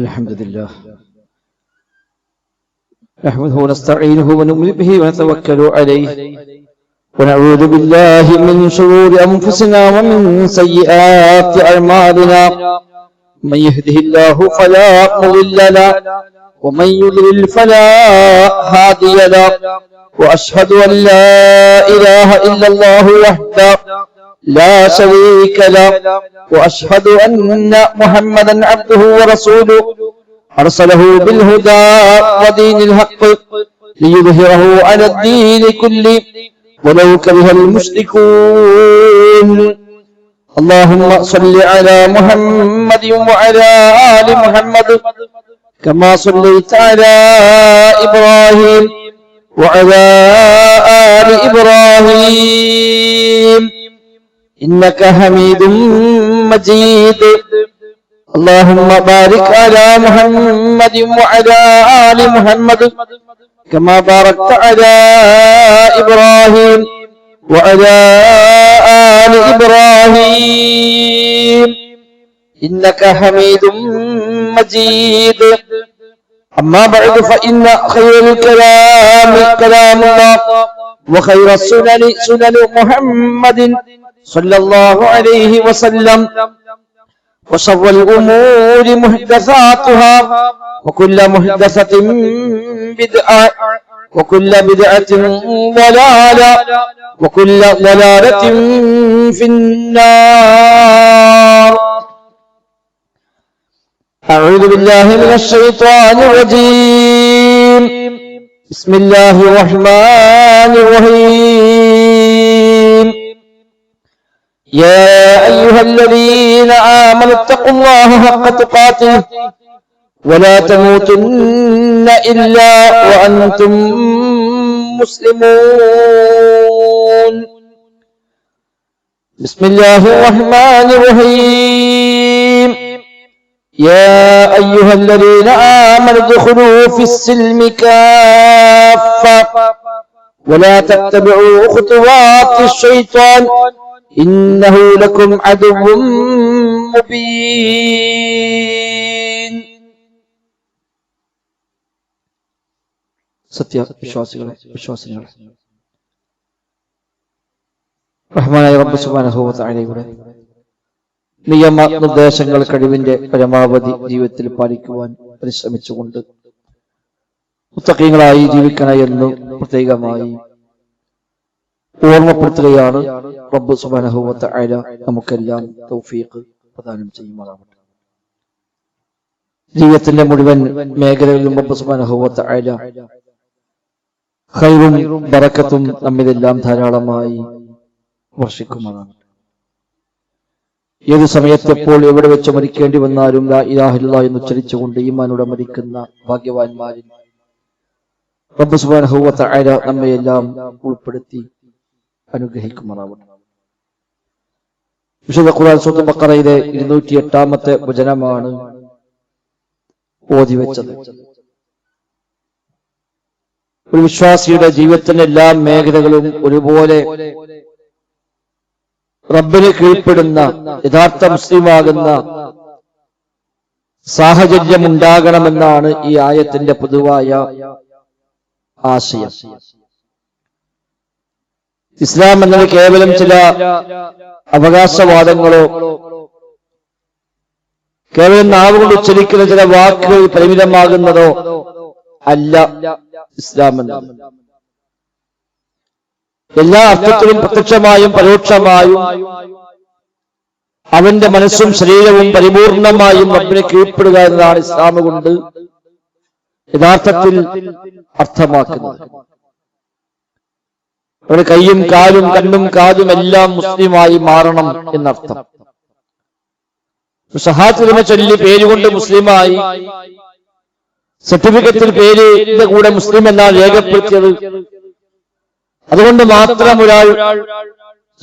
الحمد لله نحمده ونستعينه ونؤمن به ونتوكل عليه ونعوذ بالله من شرور أنفسنا ومن سيئات أعمالنا من يهده الله فلا مضل له ومن يضلل فلا هادي له وأشهد أن لا إله إلا الله وحده لا شريك له وأشهد أن محمدا عبده ورسوله أرسله بالهدى ودين الحق ليظهره على الدين كله ولو كره المشركون اللهم صل على محمد وعلى آل محمد كما صليت على إبراهيم وعلى آل إبراهيم إنك حميد مجيد اللهم بارك على محمد وعلى آل محمد كما باركت على إبراهيم وعلى آل إبراهيم إنك حميد مجيد أما بعد فإن خير الكلام كلام الله وخير السنن سنن محمد صلى الله عليه وسلم وشر الأمور محدثاتها وكل محدثة بدعة وكل بدعة ضلالة وكل ضلالة في النار. أعوذ بالله من الشيطان الرجيم. بسم الله الرحمن الرحيم. يا أيها الذين آمنوا اتقوا الله حق تقاته ولا تموتن إلا وأنتم مسلمون. بسم الله الرحمن الرحيم. يا أيها الذين آمنوا ادخلوا في السلم كافة ولا تتبعوا خطوات الشيطان إنه لكم عدو مبين. സത്യവിശ്വാസികളെ റഹ്മാനായ റബ്ബ് സുബ്ഹാനഹു വ തആലയുടെ നിയമ നിർദ്ദേശങ്ങൾ കഴിവിന്റെ പരമാവധി ജീവിതത്തിൽ പാലിക്കുവാൻ പരിശ്രമിച്ചുകൊണ്ട് മുത്തഖീങ്ങളായി ജീവിക്കണമെന്ന് പ്രത്യേകമായി ഓർമ്മപ്പെടുത്തുകയാണ്. റബ്ബ് സുബ്ഹാനഹു വ തആല നമുക്കെല്ലാം തൗഫീഖ് പ്രദാനം ചെയ്യുമാറാവട്ടെ. ജീവിതത്തിന്റെ മുഴുവൻ മേഖലകളിലും റബ്ബ് സുബ്ഹാനഹു വ തആല ഖൈറും ബറക്കത്തും നമ്മിലെല്ലാം ധാരാളമായി വർഷിക്കുമാറാവട്ടെ. ഏത് സമയത്ത് എപ്പോൾ എവിടെ വെച്ച് മരിക്കേണ്ടി വന്നാലും ലാ ഇലാഹ ഇല്ലല്ലാഹ് എന്ന് ഉച്ചരിച്ചുകൊണ്ട് ഈമാനോടെ മരിക്കുന്ന ഭാഗ്യവാന്മാരിൽ റബ്ബ് സുബ്ഹാനഹു വ തആല നമ്മയെല്ലാം ഉൾപ്പെടുത്തി അനുഗ്രഹിക്കുമാറാവട്ടെ. വിശുദ്ധ ഖുർആൻ സൂറത്തുൽ ബഖറയിലെ 208-ാമത്തെ വചനമാണ് ഓതിവെച്ചത്. ഒരു വിശ്വാസിയുടെ ജീവിതത്തിന്റെ എല്ലാ മേഖലകളും ഒരുപോലെ റബ്ബിന് കീഴ്പ്പെടുന്ന യഥാർത്ഥ മുസ്ലിമാകുന്ന സാഹചര്യം ഉണ്ടാകണമെന്നാണ് ഈ ആയത്തിന്റെ പൊതുവായ ആശയം. ഇസ്ലാം എന്നത് കേവലം ചില അവകാശവാദങ്ങളോ കേവലം നാവുകൊണ്ട് ഉച്ചരിക്കുന്ന ചില വാക്കുകൾ പരിമിതമാകുന്നതോ അല്ല. ഇസ്ലാം എന്നത് എല്ലാ അർത്ഥത്തിലും പ്രത്യക്ഷമായും പരോക്ഷമായും അവന്റെ മനസ്സും ശരീരവും പരിപൂർണമായും റബ്ബിനെ കീഴ്പ്പെടുക എന്നതാണ് ഇസ്ലാം കൊണ്ട് യഥാർത്ഥത്തിൽ അർത്ഥമാക്കുന്നത്. അവരുടെ കൈയും കാലും കണ്ണും കാതും എല്ലാം മുസ്ലിമായി മാറണം എന്നർത്ഥം. ഷഹാദത്ത് ചൊല്ലി പേരുകൊണ്ട് മുസ്ലിമായി, സർട്ടിഫിക്കറ്റിൽ പേരിന്റെ കൂടെ മുസ്ലിം എന്നാണ് രേഖപ്പെടുത്തിയത്. അതുകൊണ്ട് മാത്രം ഒരാൾ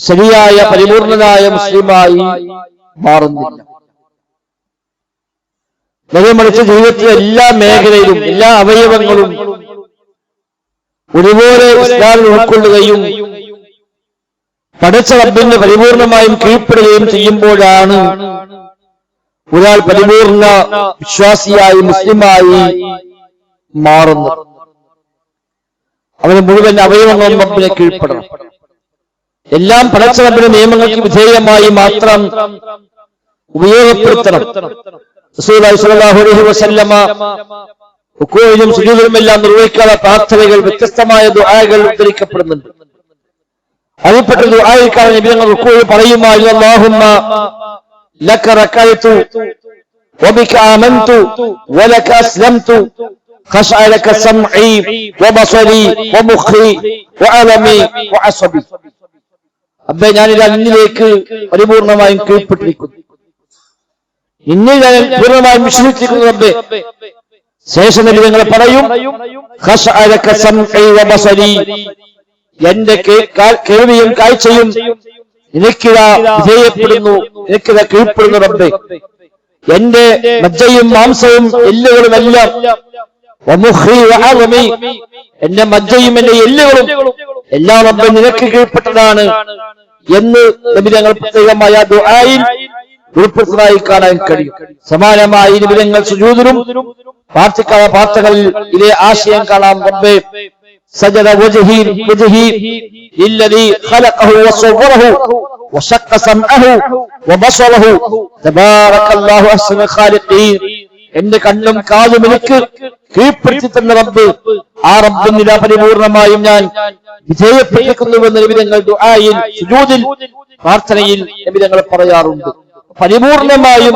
ശരിയായ പരിപൂർണനായ മുസ്ലിമായി മാറുന്നില്ല. നേരെ മറിച്ച് ജീവിതത്തിലെ എല്ലാ മേഖലയിലും എല്ലാ അവയവങ്ങളും ഒരുപോലെ ഇസ്ലാമിൽ ഉൾക്കൊള്ളുകയും പടച്ച റബ്ബിന് പരിപൂർണമായും കീഴ്പ്പെടുകയും ചെയ്യുമ്പോഴാണ് ഒരാൾ പരിപൂർണ വിശ്വാസിയായി മുസ്ലിമായി മാറുന്നു. അവന് മുഴുവൻ അവയവങ്ങളും റബ്ബിനെ കീഴ്പ്പെടണം. എല്ലാം പടച്ച റബ്ബിന്റെ നിയമങ്ങൾക്ക് വിധേയമായി മാത്രം ഉപയോഗപ്പെടുത്തണം. റസൂലുള്ളാഹി സ്വല്ലല്ലാഹു അലൈഹി വസല്ലമ റുകൂഇലും സുജൂദിലും എല്ലാം നിർവഹിക്കാനുള്ള പ്രാർത്ഥനകൾ, വ്യത്യസ്തമായ ദുആകൾ ഉദ്ധരിക്കപ്പെടുന്നുണ്ട്. അതിൽപ്പെട്ട ദുആയിക്കാണ് നബി തങ്ങൾ റുകൂഇൽ പറയുമായിരുന്നു, അല്ലാഹുമ്മ ലക റകഅതു വബിക ആമൻതു വലക അസ്ലംതു ഖശഅ ലക സമഈ വബസരി വമുഖി വഅലമി വഅസബി. അബ്ബേ, ഞാനിതാ നിന്നിലേക്ക് പരിപൂർണമായും കീഴ്പ്പെട്ടിരിക്കുന്നു, നിന്നിൽ ഞാൻ പൂർണ്ണമായും വിശ്വസിച്ചിരിക്കുന്നു റബ്ബേ. ശേഷം നബി തങ്ങൾ പറയും, ഖശഅ ലക സമഈ വബസരി, എന്റെ കേൾവിയും കാഴ്ചയും നിനക്കിതാ വിധേയപ്പെടുന്നു, നിനക്കിതാ കീഴ്പ്പെടുന്നു റബ്ബേ. എന്റെ മജ്ജയും മാംസവും എല്ലുകളുമെല്ലാം, എന്റെ മജ്ജയും എന്റെ എല്ലുകളും എല്ലാം റബ്ബേ നിനക്ക് കീഴ്പ്പെട്ടതാണ് എന്ന് നബി തങ്ങൾ പ്രത്യേകമായ ദുആയിൽ ഉൾപ്പെടുന്നതായി കാണാൻ കഴിയും. സമാനമായി നബി തങ്ങൾ സുജൂദിലും പ്രാർത്ഥിക്കാത്ത പ്രാർത്ഥനകളിൽ ഇതേ ആശയം കാണാം. റബ്ബേ സജദ വജ്ഹി ലില്ലദീ ഖലഖഹു വസവ്വറഹു വശഖ സമഅഹു വബസറഹു തബാറകല്ലാഹു അഹ്സനുൽ ഖാലിഖീൻ. എന്റെ കണ്ണും കാതും എനിക്ക് കീഴ്പ്പെടുത്തി തന്ന റബ്ബ്, ആ റബ്ബിന് പരിപൂർണമായും ഞാൻ വിധേയപ്പെട്ടിരിക്കുന്നുവെന്ന് നബി തങ്ങൾ ദുആയിൽ സുജൂദിൽ പ്രാർത്ഥനയിൽ നബി തങ്ങൾ പറയാറുണ്ട്. പരിപൂർണമായും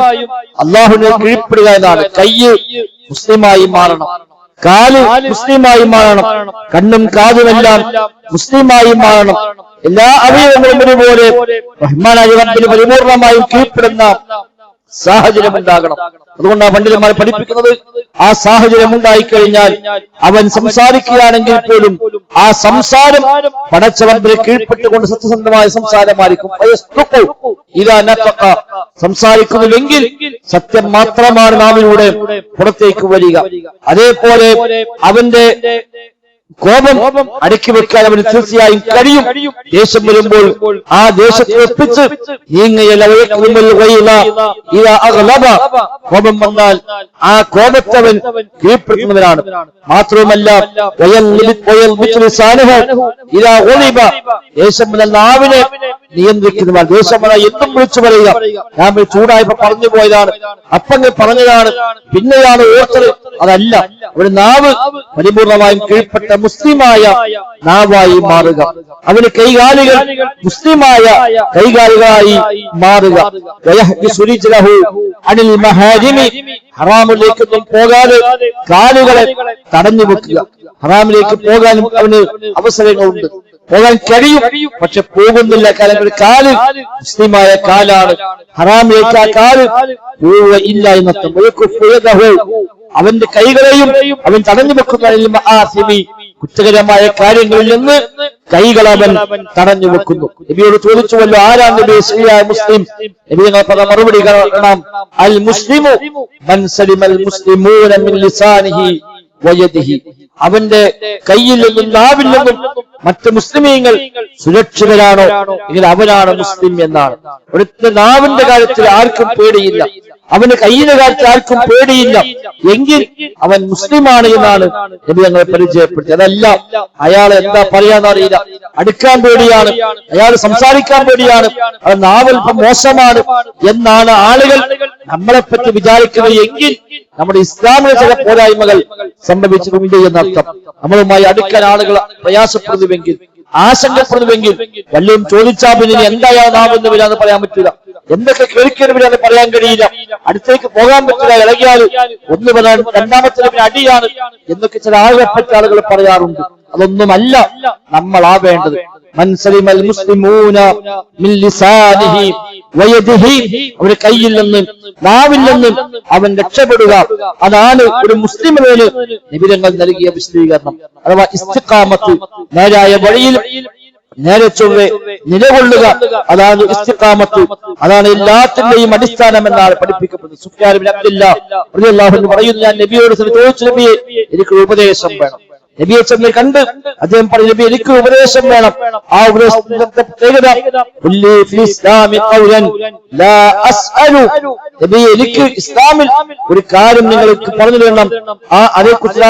അല്ലാഹുവിനെ കീഴ്പ്പെടുക എന്നാണ്. കയ്യ് മുസ്ലിമായി മാറണം, കാല് മുസ്ലിമായി മാറണം, കണ്ണും കാതുമെല്ലാം മുസ്ലിമായി മാറണം. എല്ലാ അവയവങ്ങളും ഒരുപോലെ റഹ്മാനായ റബ്ബിന് പരിപൂർണമായും കീഴ്പ്പെടുന്ന സാഹചര്യം ഉണ്ടാകണം. അതുകൊണ്ടാണ് പണ്ഡിതന്മാർ പഠിപ്പിക്കുന്നത്, ആ സാഹചര്യം ഉണ്ടായിക്കഴിഞ്ഞാൽ അവൻ സംസാരിക്കുകയാണെങ്കിൽ പോലും ആ സംസാരം പടച്ച റബ്ബിനെ കീഴ്പ്പെട്ടുകൊണ്ട് സത്യസന്ധമായ സംസാരമായിരിക്കും. സംസാരിക്കുന്നുവെങ്കിൽ സത്യം മാത്രമാണ് നാവിലൂടെ പുറത്തേക്ക് വരിക. അതേപോലെ അവന്റെ കോപം അടക്കി വെക്കാൻ അവന് തീർച്ചയായും കഴിയും. ദേഷ്യം വരുമ്പോൾ ആ ദേഷ്യത്തെ ഒപ്പിച്ച് കോപം വന്നാൽ ആ കോപത്തവൻ കീഴ്പ്പെടുത്തുന്നവനാണ്. മാത്രവുമല്ല ദേഷ്യം വന്നാൽ നാവിനെ നിയന്ത്രിക്കുന്നവൻ. ദേഷ്യം വന്നാൽ എന്തും വിളിച്ചു പറയുക. ഞാൻ ചൂടായപ്പോ പറഞ്ഞു പോയതാണ്, അപ്പങ്ങ് പറഞ്ഞതാണ്, പിന്നെയാണ് ഓർത്തത്. അതല്ല, ഒരു നാവ് പരിപൂർണമായും കീഴ്പ്പെട്ട മുസ്ലിമായ നാവായി മാറുക. അവന് കൈകാലുകൾ മുസ്ലിമായ കൈകാലുകളായി മാറുക. ഹറാമിലേക്കൊന്നും പോകാതെ കാലുകളെ തടഞ്ഞു വെക്കുക. ഹറാമിലേക്ക് പോകാനും അവന് അവസരങ്ങളുണ്ട്, പോകാൻ കഴിയും, പക്ഷെ പോകുന്നില്ല. കാരണം കാല് മുസ്ലിമായ കാലാണ്. ഹറാമിലേക്ക് ആ കാല് ഇല്ല എന്നർത്ഥം. അവന്റെ കൈകളെയും അവൻ തടഞ്ഞു വെക്കുന്ന കുറ്റകരമായ കാര്യങ്ങളിൽ നിന്ന് കൈകൾ അവൻ തടഞ്ഞു വെക്കുന്നു. നബിയോട് ചോദിച്ചുവല്ലോ, ആരാണ് നബി ശരിയായ മുസ്ലിം? നബി ഞങ്ങൾ പറഞ്ഞ മറുപടി കാണാം, അൽ മുസ്ലിമു മൻ സലിമൽ മുസ്ലിമൂന മിൻ ലിസാനിഹി വയദിഹി. അവന്റെ കയ്യിൽ നിന്നും നാവിൽ നിന്നും മറ്റ് മുസ്ലിമീങ്ങൾ സുരക്ഷിതരാണോ എങ്കിൽ അവനാണ് മുസ്ലിം എന്നാണ്. ഇവിടുത്തെ നാവിന്റെ കാര്യത്തിൽ ആർക്കും പേടിയില്ല, അവന് കയ്യിന്റെ കാര്യത്തിൽ ആർക്കും പേടിയില്ല എങ്കിൽ അവൻ മുസ്ലിമാണ് എന്നാണ് നബി ഞങ്ങളെ പരിചയപ്പെടുത്തി. അതല്ല, അയാൾ എന്താ പറയാന്നറിയില്ല, അടുക്കാൻ പേടിയാണ്, അയാൾ സംസാരിക്കാൻ പേടിയാണ്, അത് നാവൽപ്പം മോശമാണ് എന്നാണ് ആളുകൾ നമ്മളെപ്പറ്റി വിചാരിക്കുന്നത് എങ്കിൽ നമ്മുടെ ഇസ്ലാമിലെ ചില പോരായ്മകൾ സംഭവിച്ചിട്ടുണ്ട് എന്നർത്ഥം. നമ്മളുമായി അടുക്കാൻ ആളുകൾ പ്രയാസപ്പെടുന്നുവെങ്കിൽ, ആശങ്കപ്പെടുന്നുവെങ്കിൽ, വല്ലതും ചോദിച്ചാൽ പിന്നെ എന്തായാ നാവെന്ന് വരാന്ന് പറയാൻ പറ്റില്ല, എന്തൊക്കെ കേൾക്കേണ്ടവരാന്ന് പറയാൻ കഴിയില്ല, അടുത്തേക്ക് പോകാൻ പറ്റില്ല, ഇളകിയാൽ ഒന്ന് പറയാൻ രണ്ടാമത്തെ അടിയാണ് എന്നൊക്കെ ചില ആളുകളെപ്പറ്റി ആളുകൾ പറയാറുണ്ട്. അതൊന്നുമല്ല നമ്മൾ ആവേണ്ടത്. മൻസലിമൽ മുസ്ലിമൂന മിൻ ലിസാനിഹി വയദിഹി. അവന്റെ കയ്യിൽ നിന്നും നാവിൽ നിന്നും അവൻ രക്ഷപ്പെടുക, അതാണ് ഒരു മുസ്ലിമിന് നിബിധങ്ങൾ നൽകിയ വിശദീകരണം. അഥവാ ഇസ്തിഖാമത്ത്, നേരായ വഴിയിൽ നേരെ ചൊവ്വെ നിലകൊള്ളുക, അതാണ് ഇസ്തിഖാമത്ത്. അതാണ് എല്ലാത്തിന്റെയും അടിസ്ഥാനം എന്നാണ് പഠിപ്പിക്കപ്പെടുന്നത്. സുഫ്യാൻ ഇബ്നു അബ്ദുല്ലാഹ് റളിയല്ലാഹു അൻഹു പറയുന്നു, ഞാൻ നബിയോട് ചോദിച്ചു, നബിയെ എനിക്ക് ഉപദേശം വേണം, നബിയെ ചെന്ന് കണ്ട് അദ്ദേഹം പറഞ്ഞു, നബി എനിക്ക് ഉപദേശം വേണം. ആ ഉപദേശത്തിന്റെ പ്രത്യേകത നബി എനിക്ക് ഇസ്ലാമിൽ ഒരു കാര്യം നിങ്ങൾക്ക് പറഞ്ഞു തരണം. ആ അതേക്കുറിച്ച്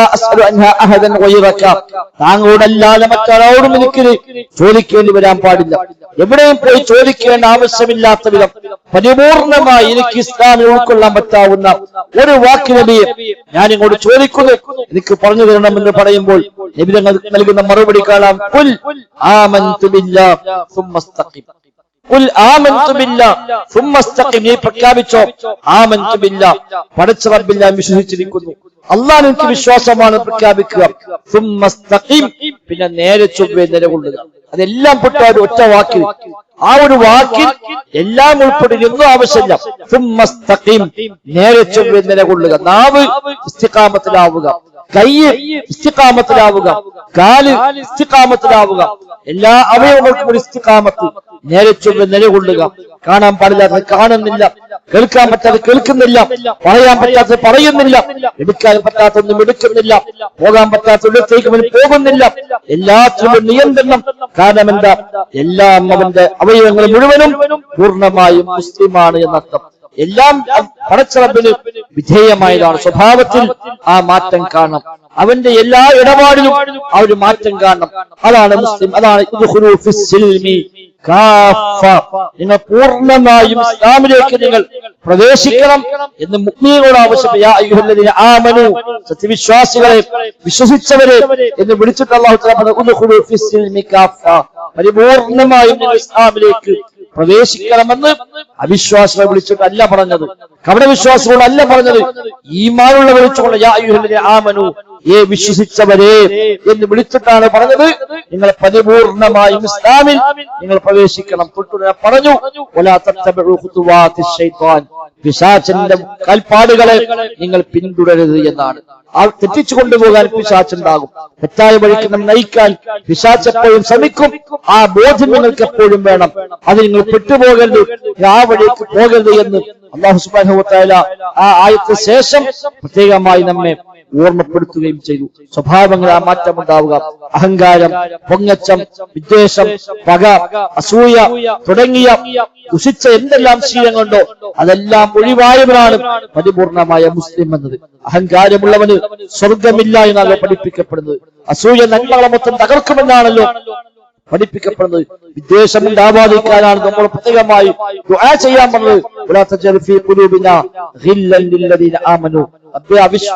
താങ്കളോടല്ലാതെ മറ്റൊരാളോടും എനിക്ക് ചോദിക്കേണ്ടി വരാൻ പാടില്ല. എവിടെയും പോയി ചോദിക്കേണ്ട ആവശ്യമില്ലാത്ത വിധം പരിപൂർണമായി എനിക്ക് ഇസ്ലാമിൽ ഉൾക്കൊള്ളാൻ പറ്റാവുന്ന ഒരു വാക്ക് നബിയെ ഞാൻ ഇങ്ങോട്ട് ചോദിക്കുന്നു, എനിക്ക് പറഞ്ഞു തരണമെന്ന് പറയുമ്പോൾ നബി നൽകുന്ന മറുപടി കാണാം, ഖുൽ ആമൻതു ബില്ലാഹ് സുമ്മസ്തഖിം. ഖുൽ ആമൻതു ബില്ലാഹ് സുമ്മസ്തഖിം. നീ പ്രഖ്യാപിച്ചോ, ആമൻതു ബില്ലാഹ്, പടച്ച റബ്ബിൽ ഞാൻ വിശ്വസിച്ചിരിക്കുന്നു, അല്ലാഹ് എനിക്ക് വിശ്വാസമാണ് പ്രഖ്യാപിക്കുക. സുമ്മസ്തഖിം, പിന്നെ നേരെ ചൊവ്വേ നിലകൊള്ളുക. അതെല്ലാം പെട്ട ഒറ്റ വാക്കിൽ, ആ ഒരു വാക്കിൽ എല്ലാം ഉൾപ്പെട്ടിരുന്നു ആവശ്യമില്ല. സുമ്മസ്തഖിം, നേരെ ചൊവ്വേ നിലകൊള്ളുക. നാവ് ഇസ്തിഖാമത്തിലാവുക, കൈ ഇസ്തിഖാമത്തിലാവുക, കാല് ഇസ്തിഖാമത്തിലാവുക, എല്ലാ അവയവങ്ങൾക്കും ഒരു ഇസ്തിഖാമത്ത്, നേരെ ചൊവ്വേ നിലകൊള്ളുക. കാണാൻ പാടില്ലാത്തത് കാണുന്നില്ല, കേൾക്കാൻ പറ്റാതെ കേൾക്കുന്നില്ല, പറയാൻ പറ്റാത്തത് പറയുന്നില്ല, എടുക്കാൻ പറ്റാത്തൊന്നും എടുക്കുന്നില്ല, പോകാൻ പറ്റാത്തടത്തേക്ക് അവൻ പോകുന്നില്ല. എല്ലാത്തിനും നിയന്ത്രണം. കാരണം എന്താ? എല്ലാം അവന്റെ അവയവങ്ങൾ മുഴുവനും പൂർണ്ണമായും മുസ്ലിമാണ് എന്നർത്ഥം. എല്ലാം പടച്ച റബ്ബിന് വിധേയമായതാണ്. സ്വഭാവത്തിൽ ആ മാറ്റം കാണണം. അവന്റെ എല്ലാ ഇടപാടിലും ആ ഒരു മാറ്റം കാണണം. അതാണ് മുസ്ലിം. അതാണ് നിങ്ങൾ പൂർണ്ണമായും ഇസ്ലാമിലേക്ക് നിങ്ങൾ പ്രവേശിക്കണം എന്ന് മുഅ്മിനീങ്ങളോട് ആവശ്യപ്പെട്ടു. ആമനു, സത്യവിശ്വാസികളെ, വിശ്വസിച്ചവരെ എന്ന് വിളിച്ചിട്ട് അല്ലാഹു തആല പരിപൂർണമായും നിങ്ങൾ ഇസ്ലാമിലേക്ക് പ്രവേശിക്കണമെന്ന് അവിശ്വാസികളെ വിളിച്ചിട്ടല്ല പറഞ്ഞത്, കപടവിശ്വാസികളോടല്ല പറഞ്ഞത്, ഈമാനുള്ള വിളിച്ചുകൊണ്ട് യാ അയ്യുഹല്ലദീന ആമനു, വിശ്വസിച്ചവരെ എന്ന് വിളിച്ചിട്ടാണ് പറഞ്ഞത്. നിങ്ങൾ പരിപൂർണമായും ഇസ്ലാമിൽ നിങ്ങൾ പ്രവേശിക്കണം. തൊട്ടുടനെ പറഞ്ഞു, വലാ തത്തബിഉ ഖുതുവാതിശ് ശൈത്വാൻ, പിശാചിന്റെ കാൽപ്പാടുകളെ നിങ്ങൾ പിന്തുടരരുത് എന്നാണ്. ആ തെറ്റിച്ചു കൊണ്ടുപോകാൻ പിശാച്ചുണ്ടാകും. തെറ്റായ വഴിക്ക് നമ്മൾ നയിക്കാൻ പിശാച്ച് എപ്പോഴും ശ്രമിക്കും. ആ ബോധ്യം നിങ്ങൾക്ക് എപ്പോഴും വേണം. അത് നിങ്ങൾ പെട്ടുപോകരുത്, ആ വഴിക്ക് പോകരുത് എന്ന് അല്ലാഹു സുബ്ഹാനഹു വ തആല ആ ആയത്തിന് ശേഷം പ്രത്യേകമായി നമ്മെ ഓർമ്മപ്പെടുത്തുകയും ചെയ്തു. സ്വഭാവങ്ങൾ ആ മാറ്റമുണ്ടാവുക. അഹങ്കാരം, പൊങ്ങച്ചം, വിദ്വേഷം, പക, അസൂയ തുടങ്ങിയ ദുഷിച്ച എന്തെല്ലാം ശീലങ്ങളുണ്ടോ അതെല്ലാം ഒഴിവായവനാണ് പരിപൂർണമായ മുസ്ലിം എന്നത്. അഹങ്കാരമുള്ളവന് സ്വർഗമില്ല എന്നാണല്ലോ പഠിപ്പിക്കപ്പെടുന്നത്. അസൂയ നന്മകളെ മൊത്തം തകർക്കുമെന്നാണല്ലോ പഠിപ്പിക്കപ്പെടുന്നത്. വിദ്വേഷം ഉണ്ടാവാതിരിക്കാനാണ് നമ്മൾ പ്രത്യേകമായി ദുആ ചെയ്യാൻ പറഞ്ഞത്.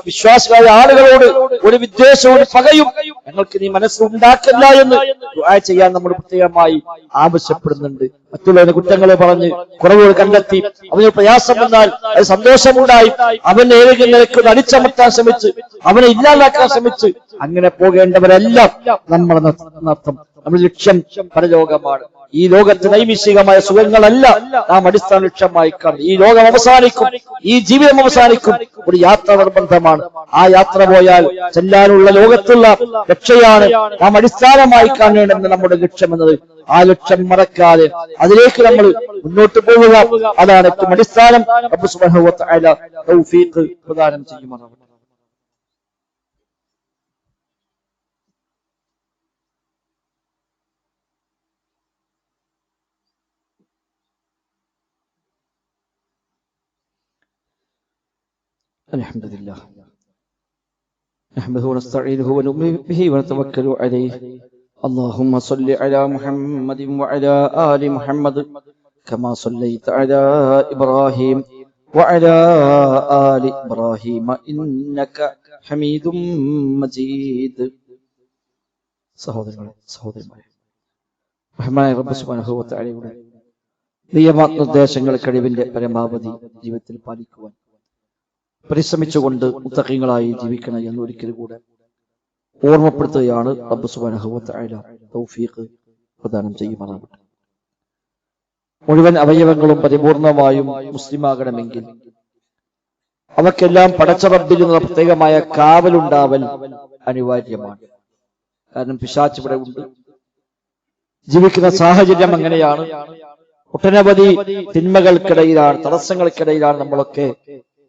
വിശ്വാസികളായ ആളുകളോട് ഒരു വിദ്വേഷവും പകയും ഞങ്ങൾക്ക് നീ മനസ്സിലുണ്ടാക്കല്ല എന്ന് ദുആ ചെയ്യാൻ നമ്മൾ പ്രത്യേകമായി ആവശ്യപ്പെടുന്നുണ്ട്. മറ്റുള്ളവരുടെ കുറ്റങ്ങളെ പറഞ്ഞ് കുറവുകൾ കണ്ടെത്തി അവന് പ്രയാസം വന്നാൽ അത് സന്തോഷമുണ്ടായി അവനെ ഏതെങ്കിലും നിലയ്ക്ക് അടിച്ചമർത്താൻ ശ്രമിച്ച് അവനെ ഇല്ലാതാക്കാൻ ശ്രമിച്ച് അങ്ങനെ പോകേണ്ടവരെല്ലാം നമ്മളെന്നർത്ഥം. നമ്മുടെ ലക്ഷ്യം പരലോകമാണ്. ഈ ലോകത്ത് നൈമിഷികമായ സുഖങ്ങളല്ല നാം അടിസ്ഥാന ലക്ഷ്യമായി കാണും. ഈ ലോകം അവസാനിക്കും, ഈ ജീവിതം അവസാനിക്കും. ഒരു യാത്ര നിർബന്ധമാണ്. ആ യാത്ര പോയാൽ ചെല്ലാനുള്ള ലോകത്തുള്ള രക്ഷയാണ് നാം അടിസ്ഥാനമായി കാണേണ്ടത് നമ്മുടെ ലക്ഷ്യം എന്നത്. ആ ലക്ഷ്യം മറക്കാതെ അതിലേക്ക് നമ്മൾ മുന്നോട്ട് പോവുക, അതാണ് ഏറ്റവും അടിസ്ഥാനം. റബ്ബ് സുബ്ഹാനഹു വ തആല തൗഫീഖ് പ്രദാനം ചെയ്യുമാറാകട്ടെ. الحمد لله نحمده ونستعينه ونؤمن به ونتوكل عليه. اللهم صل على محمد وعلى آل محمد كما صليت على إبراهيم وعلى آل إبراهيم إنك حميد مجيد. സഹോദരന്മാരെ, റഹ്മാനായ റബ്ബ് സുബ്ഹാനഹു വ തആലയുടെ നിയമനിർദ്ദേശങ്ങൾ കഴിവിന്റെ പരമാവധി ജീവിതത്തിൽ പാലിക്കുവാൻ പരിശ്രമിച്ചുകൊണ്ട് മുത്തഖീങ്ങളായി ജീവിക്കണം എന്ന് ഒരിക്കൽ കൂടെ ഓർമ്മപ്പെടുത്തുകയാണ്. റബ്ബ് സുബ്ഹാനഹു വ തആല തൗഫീഖ് പ്രദാനം ചെയ്യുമാറാകട്ടെ. മുഴുവൻ അവയവങ്ങളും പരിപൂർണമായും മുസ്ലിമാകണമെങ്കിൽ അവക്കെല്ലാം പടച്ച റബ്ബിൽ നിന്നുള്ള പ്രത്യേകമായ കാവലുണ്ടാവൽ അനിവാര്യമാണ്. കാരണം പിശാച് ഇവിടെ ഉണ്ട്. ജീവിക്കുന്ന സാഹചര്യം അങ്ങനെയാണ്. ഒട്ടനവധി തിന്മകൾക്കിടയിലാണ്, തടസ്സങ്ങൾക്കിടയിലാണ് നമ്മളൊക്കെ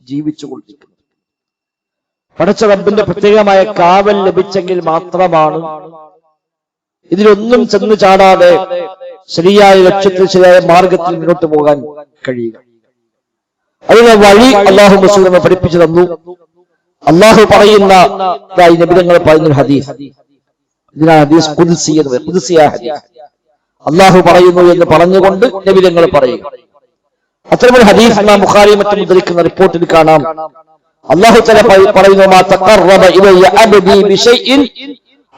ജീവിച്ചുകൊണ്ടിരിക്കുന്നത്. പടച്ച റബ്ബിന്റെ പ്രത്യേകമായ കാവൽ ലഭിച്ചെങ്കിൽ മാത്രമാണ് ഇതിലൊന്നും ചെന്ന് ചാടാതെ ശരിയായ ലക്ഷ്യത്തിൽ ശരിയായ മാർഗത്തിൽ മുന്നോട്ട് പോകാൻ കഴിയുക. അതിന് വഴി അല്ലാഹു റസൂലിനെ പഠിപ്പിച്ചു തന്നു. അല്ലാഹു പറയുന്ന നബിതങ്ങൾ പറയുന്ന ഹദീസ്, ഇതിനാണ് ഹദീസ് ഖുദ്സിയ ഹദീസ്. അല്ലാഹു പറയുന്നു എന്ന് പറഞ്ഞുകൊണ്ട് നബിതങ്ങൾ പറയുക. അത്തരമൊരു ഹദീസ് ഇമാം ബുഖാരി മറ്റും ഉദ്ധരിക്കുന്ന റിപ്പോർട്ടിൽ കാണാം, അല്ലാഹു തആല പറയുന്നു, മാ തഖറബ ഇലയ്യ അബ്ദി ബിശൈഇൻ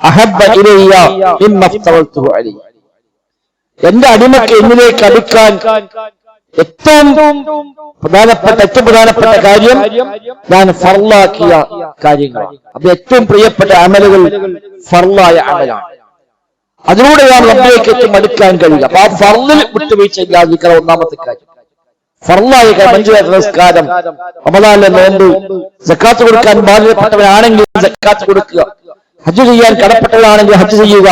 അഹബ്ബ ഇലയ്യ മിമ്മ അഫ്തറതുഹു അലൈഹി. എന്റെ അടിമക്ക് എന്നിലേക്ക് അടുക്കാൻ ഏറ്റവും പ്രധാനപ്പെട്ട കാര്യം ഞാൻ ഫർളാക്കിയ കാര്യങ്ങളാണ്. അപ്പൊ ഏറ്റവും പ്രിയപ്പെട്ട അമലുകൾ ഫർളായ അമലാണ്. അതിലൂടെയാണ് റബ്ബിലേക്ക് ഏറ്റവും അടുക്കാൻ കഴിയുക. അപ്പൊ ആ ഫർളിൽ വിട്ടുവീഴ്ച ഇല്ലാതിരിക്കുന്ന ഒന്നാമത്തെ കാര്യം ഫർളായ നമസ്കാരം, റമദാനിലെ നോമ്പ്, സക്കാത്ത് കൊടുക്കാൻ ബാധ്യതപ്പെട്ടവനാണെങ്കിൽ സക്കാത്ത് കൊടുക്കുക, ഹജ്ജ് ചെയ്യാൻ കടപ്പെട്ടവരാണെങ്കിൽ ഹജ്ജ് ചെയ്യുക.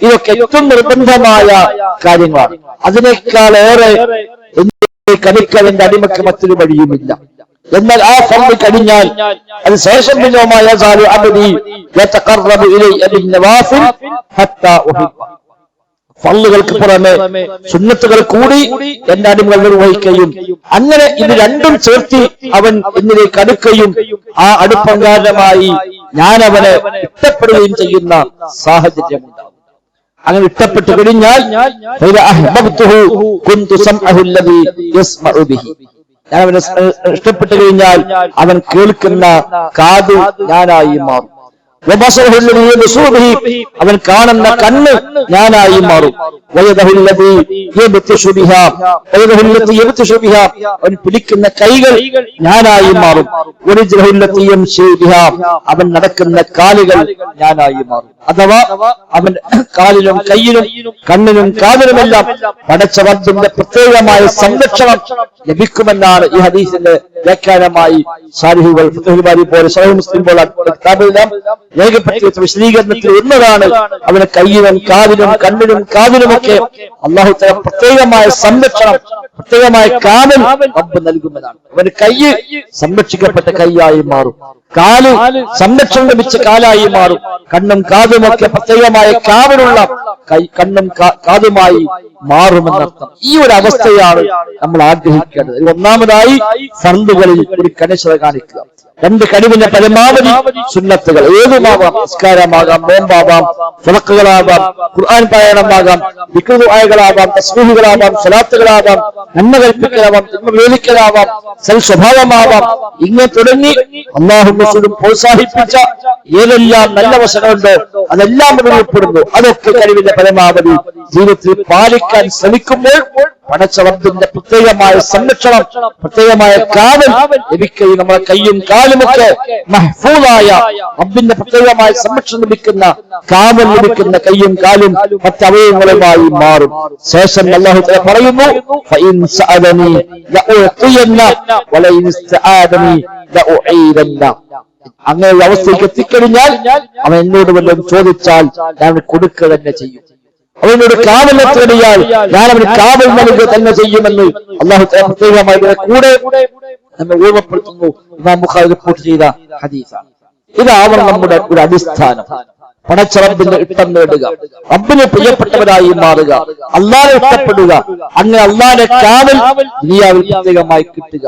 ഇതൊക്കെ ഏറ്റവും നിർബന്ധമായ കാര്യങ്ങളാണ്. അതിനേക്കാളേറെ കണിക്കവന്റെ അടിമക്ക് മറ്റൊരു വഴിയുമില്ല. എന്നാൽ ആ ഫർള് കഴിഞ്ഞാൽ അത് ശേഷം ഫർളുകൾക്ക് പുറമെ സുന്നത്തുകൾ കൂടി എന്റെ അടിമകൾ നിർവഹിക്കുകയും അങ്ങനെ ഇത് രണ്ടും ചേർത്തി അവൻ എന്നിലേക്ക് അടുക്കുകയും ആ അടുപ്പം കാരണമായി ഞാൻ അവനെ ഇഷ്ടപ്പെടുകയും ചെയ്യുന്ന സാഹചര്യമുണ്ടാകും. അങ്ങനെ ഇഷ്ടപ്പെട്ടു കഴിഞ്ഞാൽ ഞാൻ അവനെ ഇഷ്ടപ്പെട്ടു കഴിഞ്ഞാൽ അവൻ കേൾക്കുന്ന കാത് ഞാനായി മാറും, അവൻ കാണുന്ന കണ്ണ് ഞാനായി മാറും, അവൻ പിടിക്കുന്ന കൈകൾ ഞാനായി മാറും, അവൻ നടക്കുന്ന കാലുകൾ ഞാനായി മാറും. അഥവാ അവൻ കാലിലും കയ്യിലും കണ്ണിനും കാതിലുമെല്ലാം പടച്ച റബ്ബിന്റെ പ്രത്യേകമായ സംരക്ഷണം ലഭിക്കുമെന്നാണ് ഈ ഹദീസിന്റെ വ്യാഖ്യാനമായി സാരിഹുകൾ ഫത്ഹുൽ പോലെ സഹീഹ് മുസ്ലിം പോലെ കിതാബിലെല്ലാം രേഖപ്പെടുത്തിയ വിശദീകരണത്തിൽ ഒന്നതാണ് അവന് കയ്യിലും കാതിലും കണ്ണിനും കാതിലുമൊക്കെ അല്ലാഹു തആല പ്രത്യേകമായ സംരക്ഷണം, പ്രത്യേകമായ കാവൽ റബ്ബ് നൽകുമെന്നാണ്. അവന് കയ്യ് സംരക്ഷിക്കപ്പെട്ട കൈയായി മാറും, കാല് സംരക്ഷണം ലഭിച്ച കാലായി മാറും, കണ്ണും കാതുമൊക്കെ പ്രത്യേകമായ കാവലുള്ള കണ്ണും കാതുമായി മാറുമെന്നർത്ഥം. ഈ ഒരു അവസ്ഥയാണ് നമ്മൾ ആഗ്രഹിക്കേണ്ടത്. ഒന്നാമതായി ഫർളുകളിൽ ഒരു കണിശത കാണിക്കുക. രണ്ട് കഴിവിന്റെ പരമാവധി സുന്നത്തുകൾ ഏതുമാകാം, നിസ്കാരമാകാം, നോമ്പാവാം, ഫളക്കുകളാവാം, ഖുർആൻ പാരായണമാകാം, ദിക്ർ ദുആകളാവാം, തസ്ബീഹുകളാവാം, സ്വലാത്തുകളാവാം, നന്മ കൽപ്പിക്കലാവാം, തിന്മ വിരോധിക്കലാവാം, സൽസ്വഭാവമാവാം, ഇങ്ങനെ തുടങ്ങി അല്ലാഹു റസൂലും പ്രോത്സാഹിപ്പിച്ച ഏതെല്ലാം നല്ല വശങ്ങളുണ്ടോ അതെല്ലാം ഉൾപ്പെടുന്നു. അതൊക്കെ കഴിവിന്റെ പരമാവധി ജീവിതത്തിൽ പാലിക്കാൻ ശ്രമിക്കുമ്പോൾ പടച്ച റബ്ബിന്റെ പ്രത്യേകമായ സംരക്ഷണം, പ്രത്യേകമായ കാവൽ ലഭിക്കുകയും നമ്മുടെ കയ്യും കാലുമൊക്കെ മഹ്ഫൂദായ റബ്ബിന്റെ പ്രത്യേകമായ സംരക്ഷണം ലഭിക്കുന്ന കാവൽ ലഭിക്കുന്ന കയ്യും കാലും മറ്റവയവങ്ങളുമായി മാറും. ശേഷം അല്ലാഹു തആല പറയുന്നു, ഫഇൻ സഅലനി ലഉഅതിയന്ന വലഇൻ ഇസ്തആദനി ലഉഈദന്ന. അങ്ങനെ ഒരു അവസ്ഥയ്ക്ക് എത്തിക്കഴിഞ്ഞാൽ അവൻ എന്നോട് വല്ലതും ചോദിച്ചാൽ ഞാൻ കൊടുക്കുക തന്നെ ചെയ്യും. അവനോട് കാവൽ തേടിയാൽ ഞാൻ അവന് കാവൽ നൽകുക തന്നെ ചെയ്യുമെന്ന് അല്ലാഹു തആല പ്രത്യേകമായി കൂടെ നമ്മെ ഓർമ്മപ്പെടുത്തുന്നു. ഇമാം ബുഖാരി റിപ്പോർട്ട് ചെയ്ത ഹദീസാണ്. ഇതാവണം നമ്മുടെ ഒരു അടിസ്ഥാനം. പടച്ച റബ്ബിന്റെ ഇഷ്ടം നേടുക, റബ്ബിന് പ്രിയപ്പെട്ടവരായി മാറുക, അല്ലാഹുവിനെ ഇഷ്ടപ്പെടുക, അങ്ങനെ അല്ലാഹുവിന്റെ കാവൽ ദുനിയാവിൽ പ്രത്യേകമായി കിട്ടുക.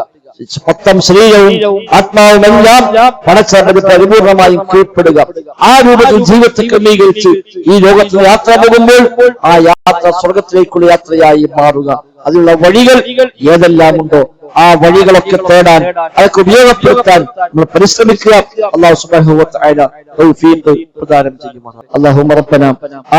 മൊത്തം ശരീരവും ആത്മാവുമെല്ലാം പടച്ചവന് പരിപൂർണമായും കീഴ്പ്പെടുക. ആ രൂപത്തിൽ ജീവിതത്തെ ക്രമീകരിച്ച് ഈ ലോകത്തിൽ യാത്ര പോകുമ്പോൾ ആ യാത്ര സ്വർഗത്തിലേക്കുള്ള യാത്രയായി മാറുക. അതിനുള്ള വഴികൾ ഏതെല്ലാം ഉണ്ടോ ആ വഴികളൊക്കെ തേടാൻ, അതൊക്കെ ഉപയോഗപ്പെടുത്താൻ നമ്മൾ പരിശ്രമിക്കുക. അല്ലാഹു സുബ്ഹാനഹു വ തആല തൗഫീഖ് പ്രദാനം ചെയ്യുമാറാകട്ടെ. അല്ലാഹുമ്മ റബ്ബനാ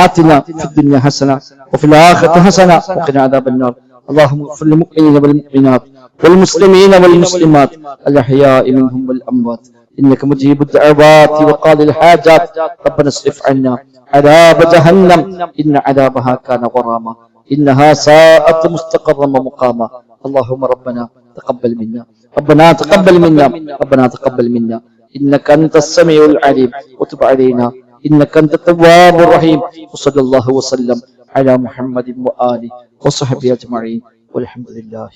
ആതിനാ ഫിദ് ദുനിയ ഹസന വഫിൽ ആഖിറതി ഹസന വഖിനാ അദാബന്നാർ. اللهم اغفر للمؤمنين والمؤمنات والمسلمين والمسلمات الأحياء منهم والأموات إنك مجيب الدعوات وقاضي الحاجات. ربنا اصرف عنا عذاب جهنم إن عذابها كان غراما إنها ساءت مستقرا ومقاما. اللهم ربنا تقبل منا، ربنا تقبل منا، ربنا تقبل منا إنك أنت السميع العليم وتب علينا إنك أنت التواب الرحيم. وصلى الله وسلم على محمد وآله وصحبه أجمعين والحمد لله.